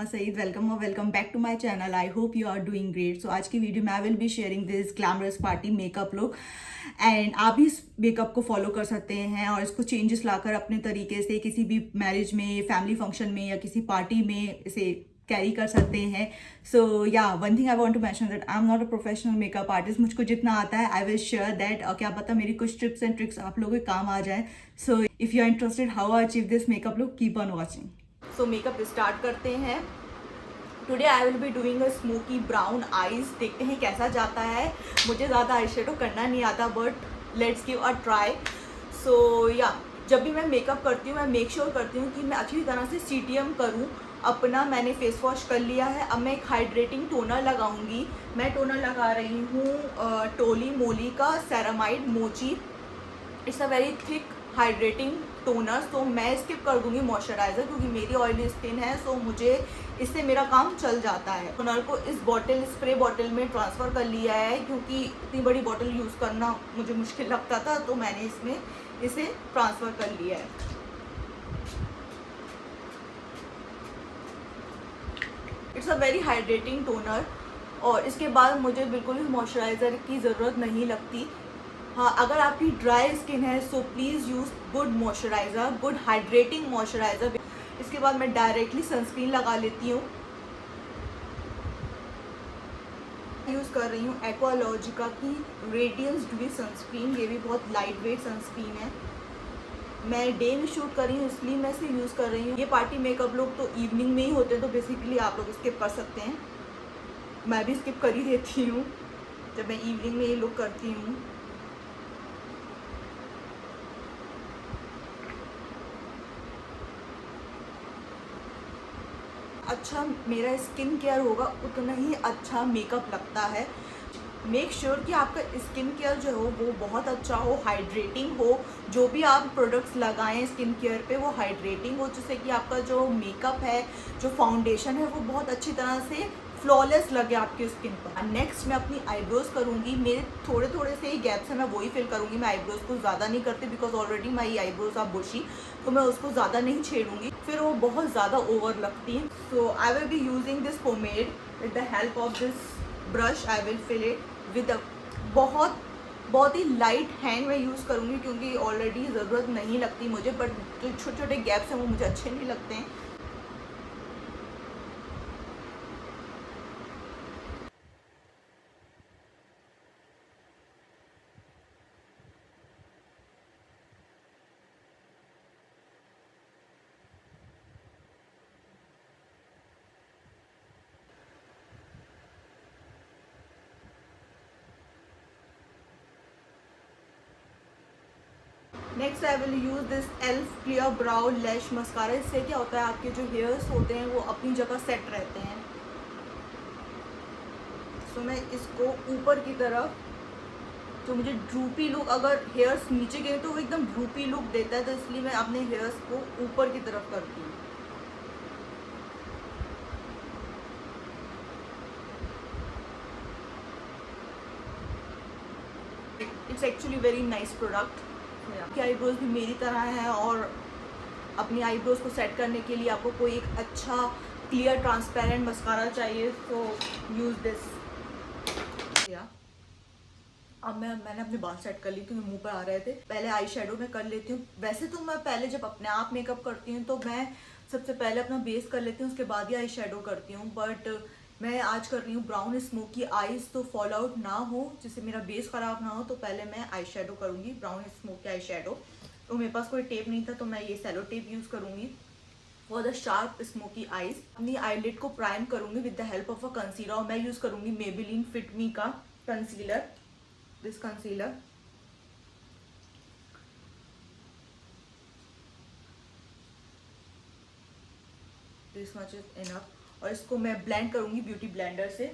Mohammad Saeed. Welcome और welcome back to my channel. I hope you are doing great. So आज की video में I will be sharing this glamorous party makeup look and आप भी इस makeup को follow कर सकते हैं और इसको चेंजेस लाकर अपने तरीके से किसी भी मैरिज में, फैमिली फंक्शन में या किसी पार्टी में इसे कैरी कर सकते हैं। So yeah one thing I want to mention that I am not a professional makeup artist. मुझको जितना आता है आई विल शेयर दैट। क्या पता मेरी कुछ टिप्स एंड ट्रिक्स आप लोगों के काम आ जाए। So if you are interested how I achieve this makeup look, keep on watching. So makeup start करते हैं। Today I will be doing a smoky brown eyes. देखते हैं कैसा जाता है। मुझे ज़्यादा आई शेडो करना नहीं आता but let's give a try. So yeah जब भी मैं मेकअप करती हूँ मैं मेक श्योर करती हूँ कि मैं अच्छी तरह से CTM करूँ अपना। मैंने फेस वॉश कर लिया है। अब मैं एक हाइड्रेटिंग टोनर लगाऊंगी। मैं टोनर लगा रही हूँ टोली मोली का सेरामाइड मोची। It's a very thick hydrating toner. तो मैं स्किप कर दूंगी मॉइस्चराइज़र क्योंकि मेरी ऑयली स्किन है। सो मुझे इससे मेरा काम चल जाता है। टोनर को इस बॉटल, स्प्रे बॉटल में ट्रांसफ़र कर लिया है क्योंकि इतनी बड़ी बॉटल यूज़ करना मुझे मुश्किल लगता था, तो मैंने इसमें इसे ट्रांसफ़र कर लिया है। It's a very hydrating toner और इसके बाद मुझे बिल्कुल भी मॉइस्चराइज़र की ज़रूरत नहीं लगती। हाँ, अगर आपकी ड्राई स्किन है so please use good moisturiser, good hydrating moisturiser. इसके बाद मैं डायरेक्टली सनस्क्रीन लगा लेती हूँ। यूज़ कर रही हूँ एक्वालॉजिका की रेडियंस ड्यू सनस्क्रीन। ये भी बहुत लाइट वेट सनस्क्रीन है। मैं डे में शूट कर रही हूँ इसलिए मैं इसे यूज़ कर रही हूँ। ये पार्टी मेकअप लोग तो इवनिंग में ही होते हैं, तो बेसिकली आप लोग स्किप कर सकते हैं। मैं भी स्किप कर ही देती हूँ जब मैं इवनिंग में ये लुक करती हूँ। अच्छा मेरा स्किन केयर होगा उतना ही अच्छा मेकअप लगता है। मेक श्योर कि आपका स्किन केयर जो हो वो बहुत अच्छा हो, हाइड्रेटिंग हो। जो भी आप प्रोडक्ट्स लगाएं स्किन केयर पे वो हाइड्रेटिंग हो, जिससे कि आपका जो मेकअप है, जो फाउंडेशन है, वो बहुत अच्छी तरह से फ्लॉलेस लगे आपकी स्किन पर। नेक्स्ट मैं अपनी आईब्रोज करूँगी। मेरे थोड़े थोड़े से ही गैप्स हैं, मैं वही फिल करूँगी। मैं आईब्रोज को ज़्यादा नहीं करती because already my eyebrows are bushy, तो मैं उसको ज़्यादा नहीं छेड़ूंगी, फिर वो बहुत ज़्यादा ओवर लगती है। So I will be using this pomade with the help of this brush. I will fill it with बहुत बहुत ही लाइट हैंड में यूज़ करूँगी क्योंकि ऑलरेडी ज़रूरत नहीं लगती मुझे, बट जो छोटे छोटे गैप्स हैं वो मुझे अच्छे नहीं लगते हैं। Next I will use this elf clear brow lash mascara. इससे क्या होता है, आपके जो हेयर्स होते हैं वो अपनी जगह सेट रहते हैं। सो मैं इसको ऊपर की तरफ, जो मुझे ड्रूपी लुक, अगर हेयर्स नीचे गए तो वो एकदम ड्रूपी लुक देता है, तो इसलिए मैं अपने हेयर्स को ऊपर की तरफ करती हूँ। It's actually very nice product. आपकी आईब्रोज भी मेरी तरह है और अपनी आईब्रोज को सेट करने के लिए आपको कोई एक अच्छा क्लियर ट्रांसपेरेंट मस्कारा चाहिए, तो यूज़ दिस। या अब मैंने अपने बाल सेट कर ली क्योंकि मुंह पर आ रहे थे। पहले आई शेडो में कर लेती हूँ। वैसे तो मैं पहले जब अपने आप मेकअप करती हूँ तो मैं सबसे पहले अपना बेस कर लेती हूँ, उसके बाद ही आई शेडो करती हूँ। बट मैं आज कर रही हूँ ब्राउन स्मोकी आईज, तो फॉल आउट ना हो, जिससे मेरा बेस ख़राब ना हो, तो पहले मैं आई शेडो करूँगी, ब्राउन स्मोकी आई शेडो। तो मेरे पास कोई टेप नहीं था तो मैं ये सेलो टेप यूज़ करूँगी for the sharp smoky eyes. अपनी आईलिड को प्राइम करूँगी with the help of a concealer, और मैं यूज़ करूँगी मेबेलिन फिट मी का concealer. This concealer this much is enough, और इसको मैं ब्लेंड करूँगी ब्यूटी ब्लेंडर से।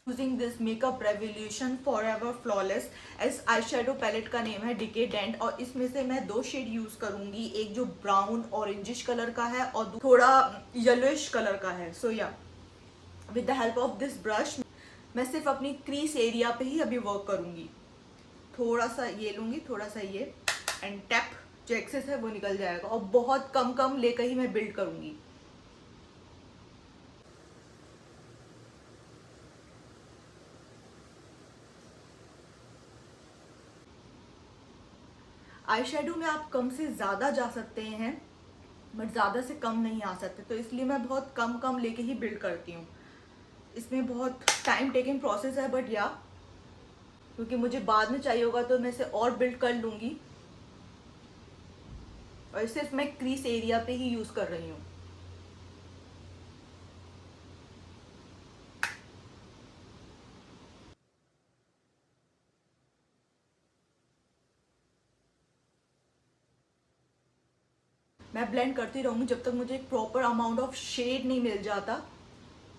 Using this makeup revolution forever flawless एस आई शेडो पैलेट का नेम है डिकेडेंट, और इसमें से मैं दो शेड यूज करूंगी। एक जो ब्राउन ऑरेंजिश कलर का है और थोड़ा येलोइश कलर का है। सो या with the help of this brush मैं सिर्फ अपनी क्रीज एरिया पे ही अभी वर्क करूंगी। थोड़ा सा ये लूँगी, थोड़ा सा ये, एंड टैप जो एक्सेस है वो निकल जाएगा। और बहुत कम कम लेकर ही मैं बिल्ड करूँगी। आई शेडो में आप कम से ज़्यादा जा सकते हैं, बट ज़्यादा से कम नहीं आ सकते, तो इसलिए मैं बहुत कम कम लेके ही बिल्ड करती हूँ। इसमें बहुत टाइम टेकिंग प्रोसेस है, बट या क्योंकि मुझे बाद में चाहिए होगा तो मैं इसे और बिल्ड कर लूँगी। और सिर्फ मैं क्रीज एरिया पे ही यूज़ कर रही हूँ। मैं ब्लेंड करती रहूँगी जब तक मुझे एक प्रॉपर अमाउंट ऑफ शेड नहीं मिल जाता,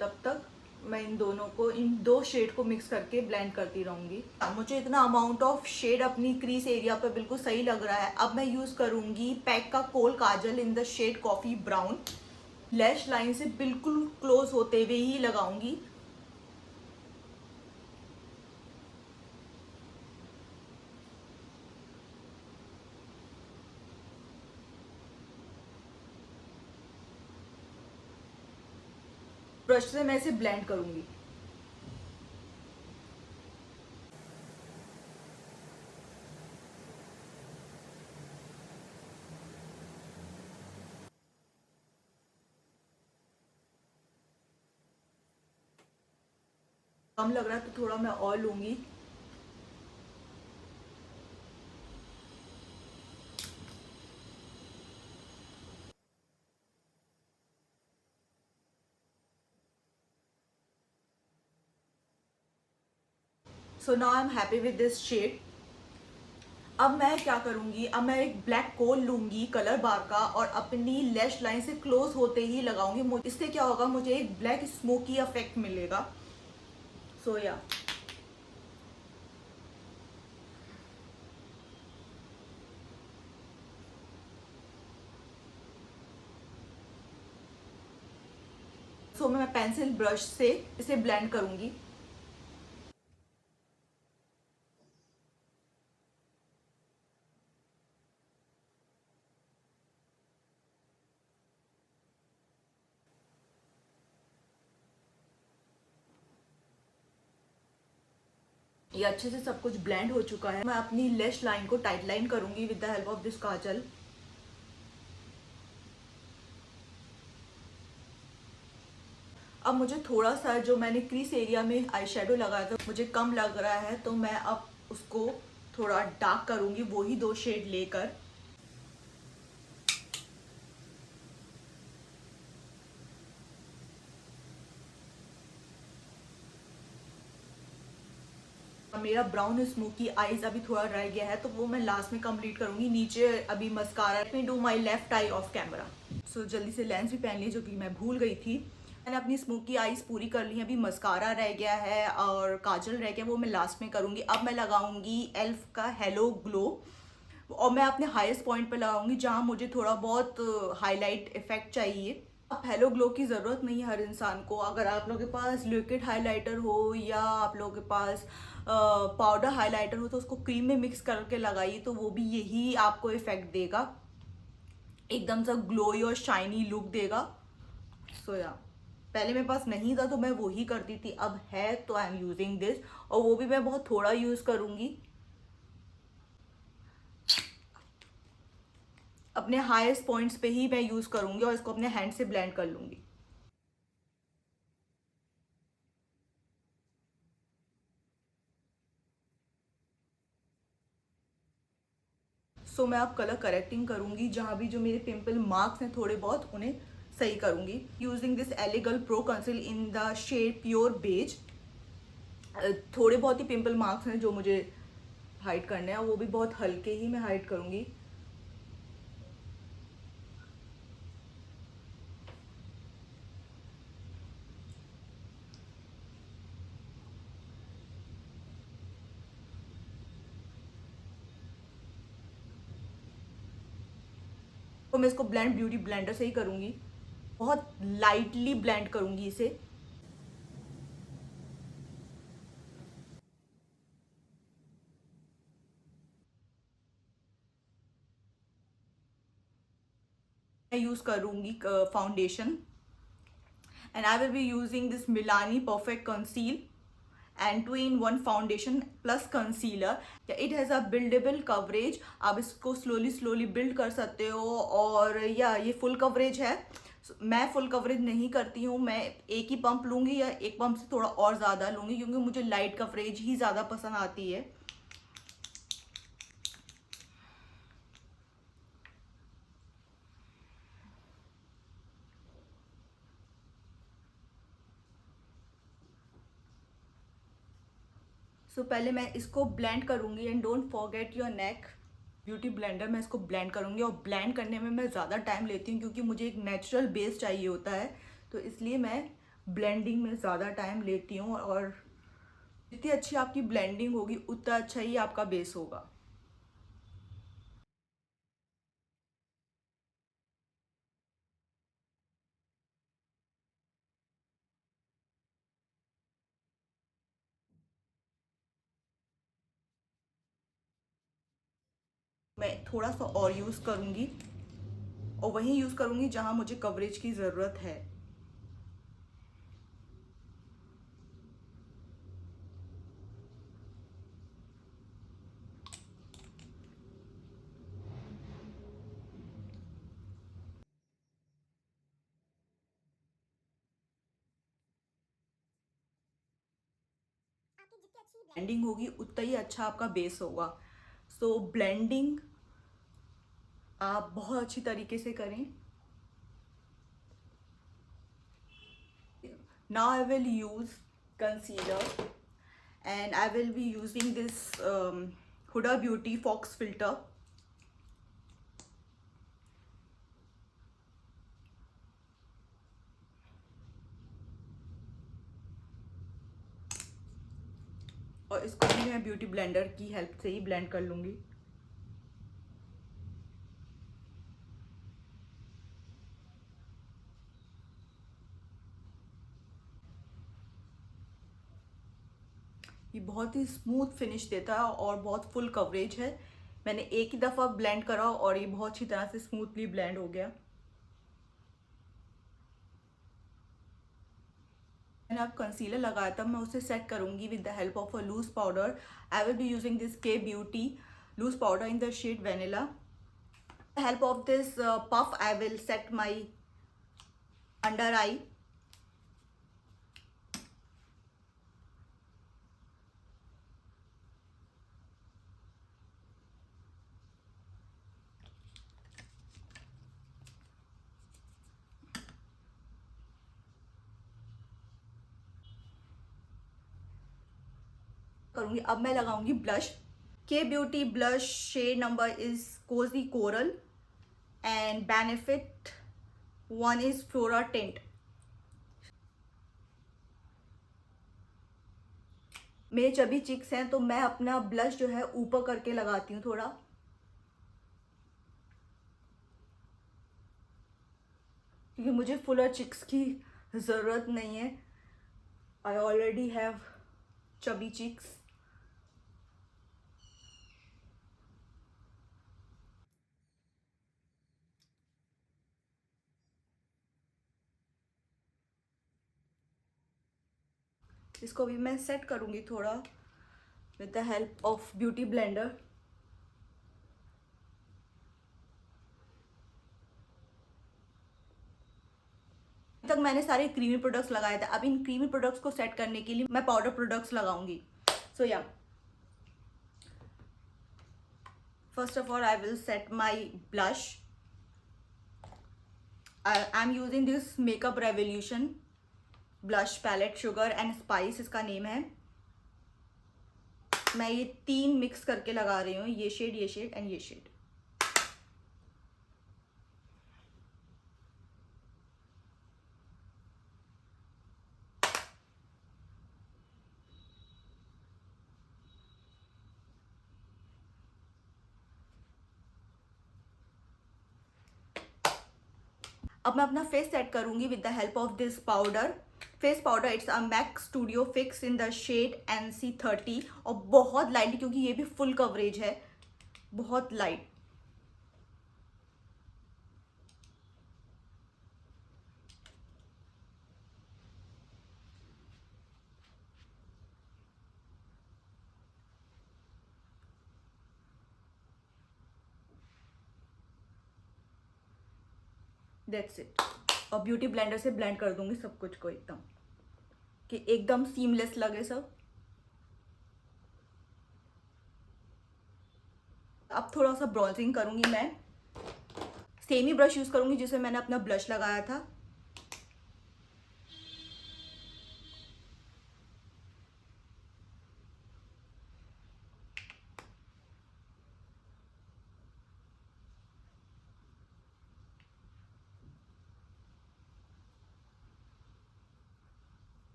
तब तक मैं इन दोनों को, इन दो शेड को मिक्स करके ब्लेंड करती रहूँगी। मुझे इतना अमाउंट ऑफ शेड अपनी क्रीज एरिया पर बिल्कुल सही लग रहा है। अब मैं यूज़ करूँगी पैक का kohl kajal in the shade coffee brown. Lash line से बिल्कुल क्लोज होते हुए ही लगाऊंगी। ब्रश से मैं इसे ब्लेंड करूंगी। कम लग रहा है तो थोड़ा मैं और लूंगी। So now I am happy with this shade. अब मैं क्या करूंगी, अब मैं एक ब्लैक कोल लूंगी कलर बार का और अपनी लैश लाइन से क्लोज होते ही लगाऊंगी। इससे क्या होगा, मुझे एक ब्लैक स्मोकी इफेक्ट मिलेगा। सो या मैं पेंसिल ब्रश से इसे ब्लेंड करूंगी। ये अच्छे से सब कुछ ब्लेंड हो चुका है। मैं अपनी लैश लाइन को टाइट लाइन करूंगी with the help of this kajal. अब मुझे थोड़ा सा जो मैंने क्रीज एरिया में आई शेडो लगाया था मुझे कम लग रहा है, तो मैं अब उसको थोड़ा डार्क करूंगी, वही दो शेड लेकर। मेरा ब्राउन स्मोकी आईज अभी थोड़ा रह गया है, तो वो मैं लास्ट में कंप्लीट करूंगी। नीचे अभी mascara. Let me do my left eye off camera. So जल्दी से लेंस भी पहन ली, जो कि मैं भूल गई थी। मैंने अपनी स्मोकी आईज पूरी कर ली है। अभी मस्कारा रह गया है और काजल रह गया, वो मैं लास्ट में करूंगी। अब मैं लगाऊंगी एल्फ का हेलो ग्लो, और मैं अपने हाईएस्ट पॉइंट पे लगाऊंगी जहां मुझे थोड़ा बहुत हाईलाइट इफेक्ट चाहिए। अब हेलो ग्लो की ज़रूरत नहीं है हर इंसान को। अगर आप लोगों के पास लिक्विड हाइलाइटर हो या आप लोगों के पास पाउडर हाइलाइटर हो, तो उसको क्रीम में मिक्स करके लगाइए, तो वो भी यही आपको इफेक्ट देगा, एकदम सा ग्लोई और शाइनी लुक देगा। सो या पहले मेरे पास नहीं था तो मैं वो ही करती थी, अब है तो आई एम यूजिंग दिस, और वो भी मैं बहुत थोड़ा यूज करूंगी। अपने हाईएस्ट पॉइंट्स पे ही मैं यूज करूंगी और इसको अपने हैंड से ब्लेंड कर लूंगी। सो मैं अब कलर करेक्टिंग करूंगी, जहां भी जो मेरे पिंपल मार्क्स हैं थोड़े बहुत, उन्हें सही करूंगी using this LA Girl pro conceal in the shade pure beige. थोड़े बहुत ही पिंपल मार्क्स हैं जो मुझे हाइड करने हैं, वो भी बहुत हल्के ही मैं हाइड करूंगी। तो मैं इसको ब्लेंड ब्यूटी ब्लेंडर से ही करूंगी, बहुत लाइटली ब्लेंड करूंगी इसे। मैं यूज़ करूँगी foundation, and I will be using this Milani perfect conceal and 2-in-1 foundation plus concealer. It has a buildable coverage, आप इसको स्लोली स्लोली बिल्ड कर सकते हो। और या ये फुल कवरेज है, मैं फुल कवरेज नहीं करती हूँ, मैं एक ही पंप लूँगी या एक पंप से थोड़ा और ज़्यादा लूँगी, क्योंकि मुझे लाइट कवरेज ही ज़्यादा पसंद आती है। सो पहले मैं इसको ब्लेंड करूँगी, and don't forget your neck. Beauty blender में इसको ब्लेंड करूँगी, और ब्लेंड करने में मैं ज़्यादा टाइम लेती हूँ क्योंकि मुझे एक नेचुरल बेस चाहिए होता है, तो इसलिए मैं ब्लेंडिंग में ज़्यादा टाइम लेती हूँ। और जितनी अच्छी आपकी ब्लेंडिंग होगी उतना अच्छा ही आपका बेस होगा। मैं थोड़ा सा और यूज़ करूँगी, और वहीं यूज़ करूँगी जहाँ मुझे कवरेज की ज़रूरत है। ब्लेंडिंग होगी उतना ही अच्छा आपका बेस होगा। सो ब्लेंडिंग आप बहुत अच्छी तरीके से करें। Now I will use concealer, and I will be using this Huda Beauty Fox filter. और इसको भी मैं ब्यूटी ब्लेंडर की हेल्प से ही ब्लेंड कर लूँगी। ये बहुत ही स्मूथ फिनिश देता है और बहुत फुल कवरेज है। मैंने एक ही दफ़ा ब्लेंड करा और ये बहुत अच्छी तरह से स्मूथली ब्लेंड हो गया। मैंने अब कंसीलर लगाया था, मैं उसे सेट करूंगी with the help of a loose powder. I will be using this Kay Beauty loose powder in the shade vanilla. Help of this puff I will set my under eye। करूंगी। अब मैं लगाऊंगी blush. K beauty blush shade number is cozy coral, and benefit one is flora tint. मेरे chubby cheeks हैं तो मैं अपना blush जो है ऊपर करके लगाती हूँ थोड़ा, क्योंकि मुझे फुलर चिक्स की ज़रूरत नहीं है। I already have chubby cheeks. इसको भी मैं सेट करूँगी थोड़ा with the help of beauty blender. तक मैंने सारे क्रीमी प्रोडक्ट्स लगाए थे, अब इन क्रीमी प्रोडक्ट्स को सेट करने के लिए मैं पाउडर प्रोडक्ट्स लगाऊंगी। So yeah first of all I will set my blush. I am using this makeup revolution blush palette, sugar and spice इसका नेम है। मैं ये 3 मिक्स करके लगा रही हूँ, ये शेड एंड ये शेड। अब मैं अपना फेस सेट करूंगी with the help of this powder. Face powder it's a MAC studio fix in the shade NC30, और बहुत लाइट क्योंकि ये भी फुल कवरेज है, बहुत लाइट। That's it. और ब्यूटी ब्लेंडर से ब्लेंड कर दूंगी सब कुछ को एकदम, कि एकदम सीमलेस लगे सब। अब थोड़ा सा ब्रॉन्जिंग करूंगी मैं। सेम ही ब्रश यूज करूंगी जिसमें मैंने अपना ब्लश लगाया था।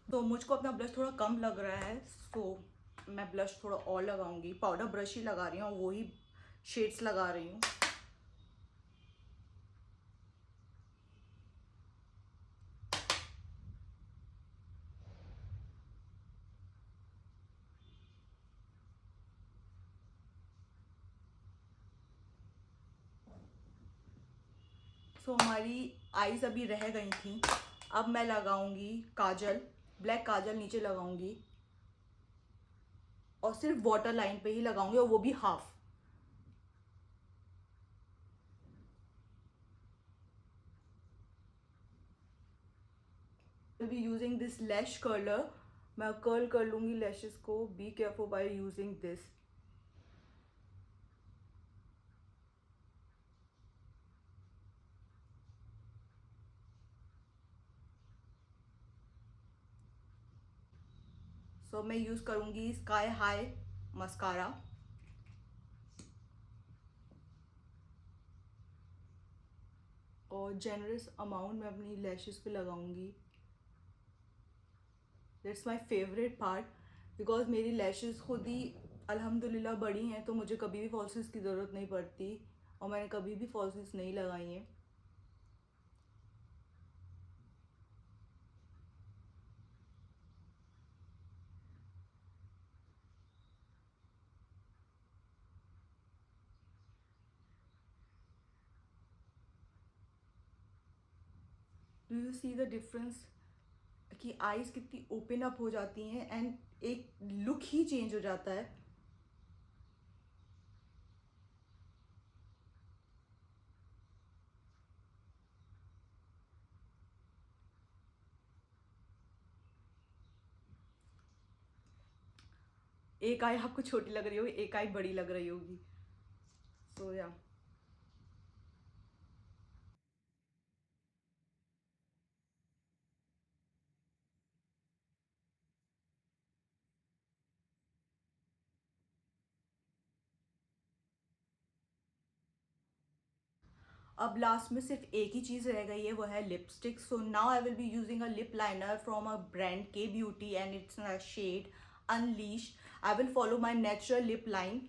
तो मुझको अपना ब्लश थोड़ा कम लग रहा है, तो मैं ब्लश थोड़ा और लगाऊंगी। पाउडर ब्रश ही लगा रही हूँ, वही शेड्स लगा रही हूँ। सो हमारी आईज अभी रह गई थी। अब मैं लगाऊंगी काजल, ब्लैक काजल नीचे लगाऊंगी और सिर्फ वाटर लाइन पे ही लगाऊंगी, और वो भी half. Will be using this lash curler. मैं कर्ल कर लूंगी लैशेस को। Be careful by using this. So मैं यूज करूंगी स्काई हाई मस्कारा। और जेनरस अमाउंट मैं अपनी लैशेस पे लगाऊंगी। That's my favourite part, because मेरी लैशेस खुद ही अल्हम्दुलिल्लाह बड़ी हैं, तो मुझे कभी भी फॉल्सिस की ज़रूरत नहीं पड़ती, और मैंने कभी भी फॉल्सिस नहीं लगाई हैं। Do you see the difference कि आईज कितनी ओपन अप हो जाती हैं एंड एक लुक ही चेंज हो जाता है। एक आई आपको छोटी लग रही होगी, एक आई बड़ी लग रही होगी। सो या अब लास्ट में सिर्फ एक ही चीज रह गई है, वो है lipstick. So now I will be using a lip liner from a brand Kay Beauty and it's shade unleash. I will follow my natural lip line.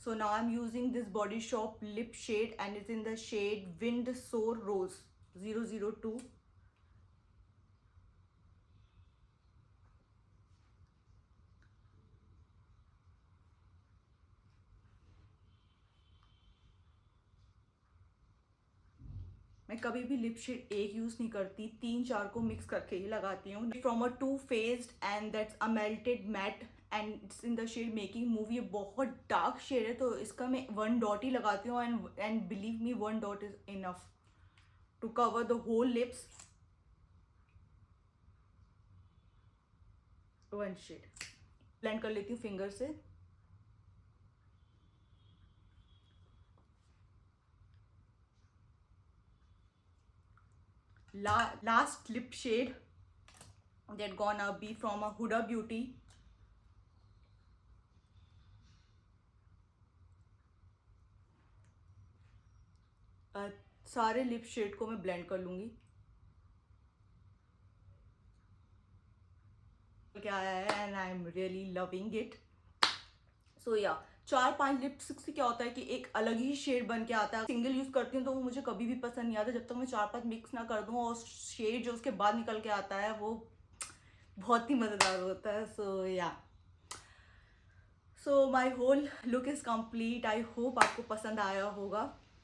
So now I'm using this Body Shop lip shade and it's in the shade Wind Soar Rose 002. मैं कभी भी lip shade एक use नहीं करती, 3-4 को mix करके ही लगाती हूँ। From a Too Faced and that's a melted matte and it's in the shade making move. ये बहुत डार्क शेड है, तो इसका मैं 1 डॉट ही लगाती हूँ, and believe me 1 dot is enough to cover the whole lips. 1 shade blend कर लेती हूँ फिंगर से। Last lip shade that gonna be from a Huda Beauty. सारे लिप शेड को मैं ब्लेंड कर लूंगी। क्या आया है and I am really loving it. So yeah 4-5 lipstick से क्या होता है कि एक अलग ही शेड बन के आता है। सिंगल यूज करती हूँ तो वो मुझे कभी भी पसंद नहीं आता जब तक मैं 4-5 मिक्स ना कर दूँ, और शेड जो उसके बाद निकल के आता है वो बहुत ही मजेदार होता है। So yeah so my whole look is complete. I hope आपको पसंद आया होगा।